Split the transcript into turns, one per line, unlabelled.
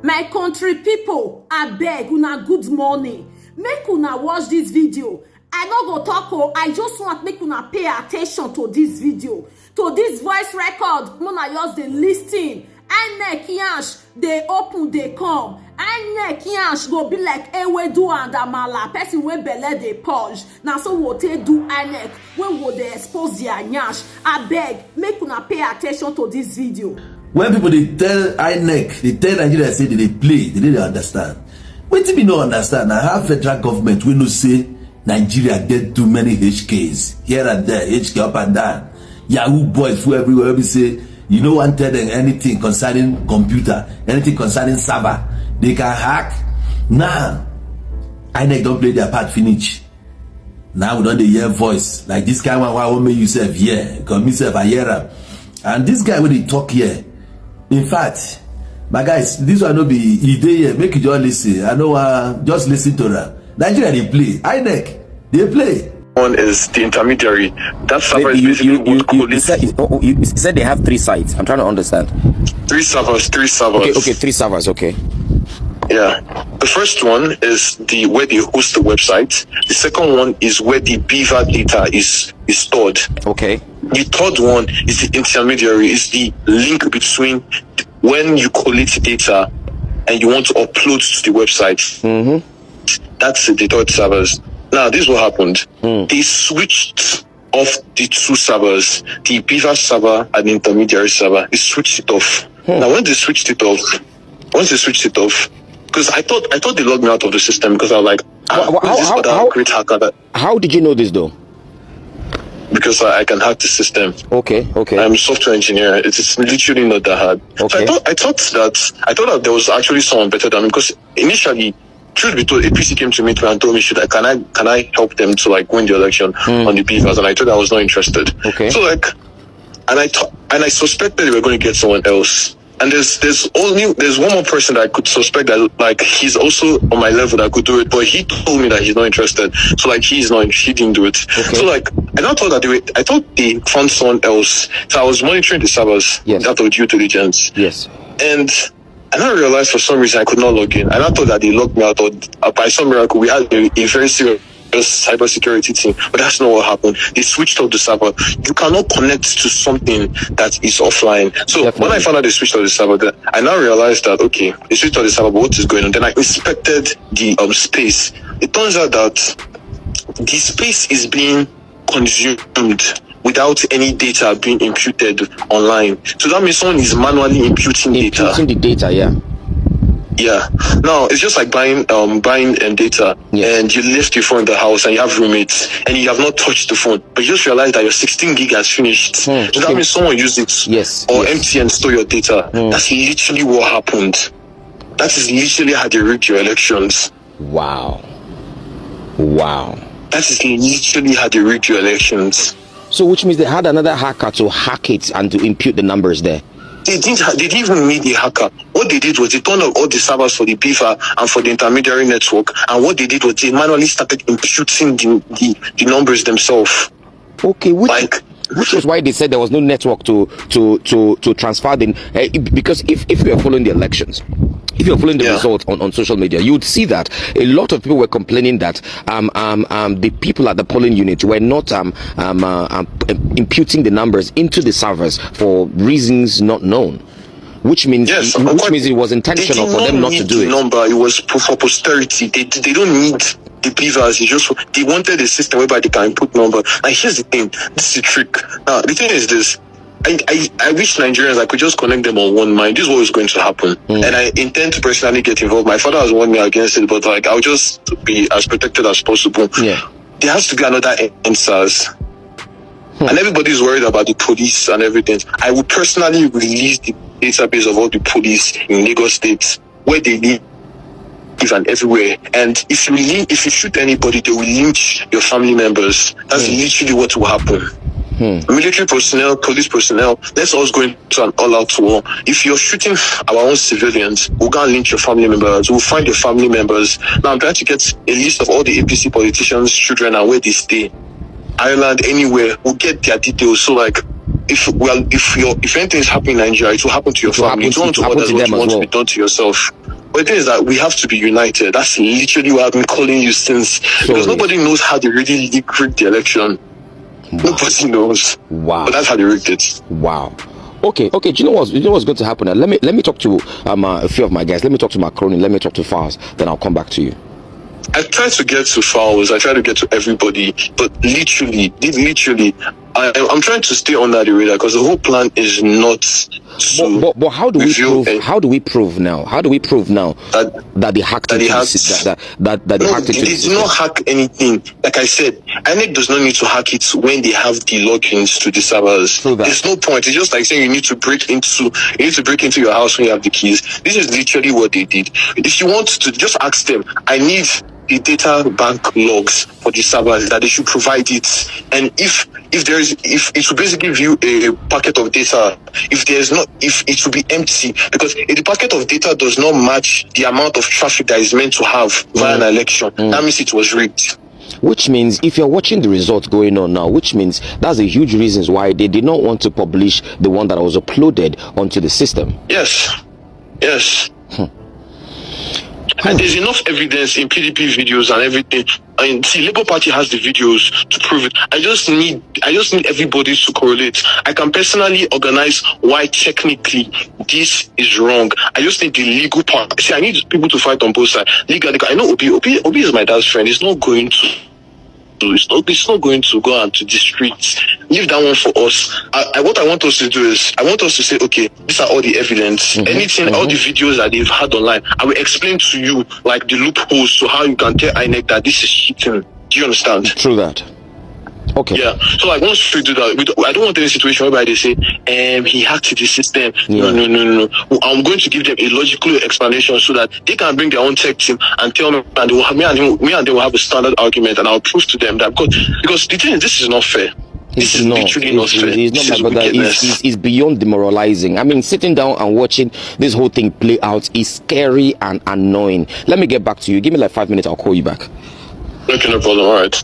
My country people, abeg una good morning. Make una watch this video. I no go talk o, I just want make una pay attention to this video, to this voice record. Una just dey lis ten. INEC yansh dey open dey come. INEC yansh go be like ewedu and amala, person wey belle dey purge. Na so we take do INEC when we dey expose their yansh. Abeg make una pay attention to this video.
When people they tell INEC, they tell Nigeria say they play, they didn't understand. Wetin me no understand? I have federal government we no say Nigeria get too many HKs here and there, HK up and down. Yahoo boys full everywhere. We say you no want tell them anything concerning computer, anything concerning server. They can hack. Now INEC don't play their part finish. Now we don't hear voice like this guy. Why won't make yourself here? Because myself I hear him. And this guy when he talk here. In fact, my guys, this one no be he dey here. Make you just listen. I know just listen to that. Nigeria they play. INEC they play.
One is the intermediary. That server is basically
you said they have 3 sites. I'm trying to understand.
3 servers.
Okay, 3 servers. Okay.
Yeah. The first one is where they host the website. The second one is where the beaver data is stored.
Okay.
The third one is the intermediary, is the link between when you collect data and you want to upload to the website. That's the third servers. Now, this is what happened. They switched off the 2 servers, the beaver server and the intermediary server. They switched it off. Now, once they switched it off, because I thought they logged me out of the system because I was like, great hacker.
How did you know this though?
Because I can hack the system.
Okay.
I'm a software engineer. It's literally not that hard.
Okay.
So I thought that there was actually someone better than me, because initially, truth be told, a PC came to me and told me, can I help them to like win the election on the beavers? And I told them I was not interested.
Okay.
So like, and I suspected they were going to get someone else. And there's one more person that I could suspect that like he's also on my level that could do it, but he told me that he's not interested. So like he didn't do it.
Okay.
So like I thought they found someone else. So I was monitoring the servers out of due diligence.
Yes.
And I realized for some reason I could not log in. And I thought that they locked me out, or by some miracle we had a very serious cybersecurity team, but that's not what happened. They switched off the server. You cannot connect to something that is offline. So When I found out they switched off the server, I now realized that okay, they switched off the server, but what is going on? Then I inspected the space. It turns out that the space is being consumed without any data being imputed online. So that means someone is manually imputing data.
Imputing the data, yeah.
Yeah. Now it's just like buying data, and you left your phone in the house and you have roommates and you have not touched the phone, but you just realize that your 16 gig has finished. So that means someone used it.
Yes.
Or empty and store your data. That's literally what happened. That is literally how they rigged your elections.
Wow.
That is literally how they rigged your elections.
So which means they had another hacker to hack it and to impute the numbers there.
They didn't even need the hacker. What they did was they turned off all the servers for the beaver and for the intermediary network. And what they did was they manually started imputing the numbers themselves.
Okay, which is why they said there was no network to transfer them. Because if you are following the elections, if you're following the result on social media, you would see that a lot of people were complaining that the people at the polling unit were not imputing the numbers into the servers for reasons not known. Which means it was intentional for them not to do it.
It was for posterity. They don't need the beavers. They wanted a system whereby they can input number. And here's the thing. This is the trick. Now the thing is this. I wish Nigerians I could just connect them on one mind. This is what is going to happen. And I intend to personally get involved. My father has warned me against it, but like I'll just be as protected as possible. Yeah. There has to be another NSAS. And everybody's worried about the police and everything. I would personally release the database of all the police in Lagos State, where they live and everywhere. And if you shoot anybody, they will lynch your family members. That's literally what will happen. Military personnel, police personnel, let's all go into an all-out war. If you're shooting our own civilians, we'll go and lynch your family members. We'll find your family members. Now I'm trying to get a list of all the APC politicians' children and where they stay. Ireland, anywhere, we'll get their details. So like, if anything is happening in Nigeria, it will happen to your family. You don't want to others what you want to be done to yourself. But the thing is that we have to be united. That's literally what I've been calling you since. Because nobody knows how they really rigged the election. Wow. Nobody knows.
Wow.
But that's how they rigged it.
Wow. Okay. Do you know what's going to happen? Let me talk to a few of my guys. Let me talk to Macron. Let me talk to Fars. Then I'll come back to you.
I try to get to Fowles, I try to get to everybody, but literally, I'm trying to stay under the radar because the whole plan is not to.
But how do we prove? How do we prove now? How do we prove now that they hacked into the system? That they hacked into the system?
They did not hack anything. Like I said, INEC does not need to hack it when they have the logins to the servers. There's no point. It's just like saying you need to break into your house when you have the keys. This is literally what they did. If you want to, just ask them. I need the data bank logs for the servers, that they should provide it. And if it will basically give you a packet of data, if it will be empty, because if the packet of data does not match the amount of traffic that is meant to have via an election, that means it was rigged.
Which means if you're watching the results going on now, which means that's a huge reason why they did not want to publish the one that was uploaded onto the system.
Yes. And there's enough evidence in PDP videos and everything. And see, Labour Party has the videos to prove it. I just need everybody to correlate. I can personally organize why technically this is wrong. I just need the legal part. See, I need people to fight on both sides. Legally, I know Obi is my dad's friend. It's not going to go out to the streets. Leave that one for us. What I want us to do is, I want us to say, okay, these are all the evidence. Anything, all the videos that they've had online, I will explain to you, like, the loopholes to how you can tell INEC that this is cheating. Do you understand?
True that. Okay.
Yeah. So, like, once we do that, I don't want any situation whereby they say, he hacked the system.
Yeah.
No. I'm going to give them a logical explanation so that they can bring their own tech team and tell me, and they will have, me and they will have a standard argument, and I'll prove to them that because the thing is, this is not fair. This is literally not fair.
It's not, my brother. It's beyond demoralizing. I mean, sitting down and watching this whole thing play out is scary and annoying. Let me get back to you. Give me like 5 minutes. I'll call you back.
Okay, no problem. All right.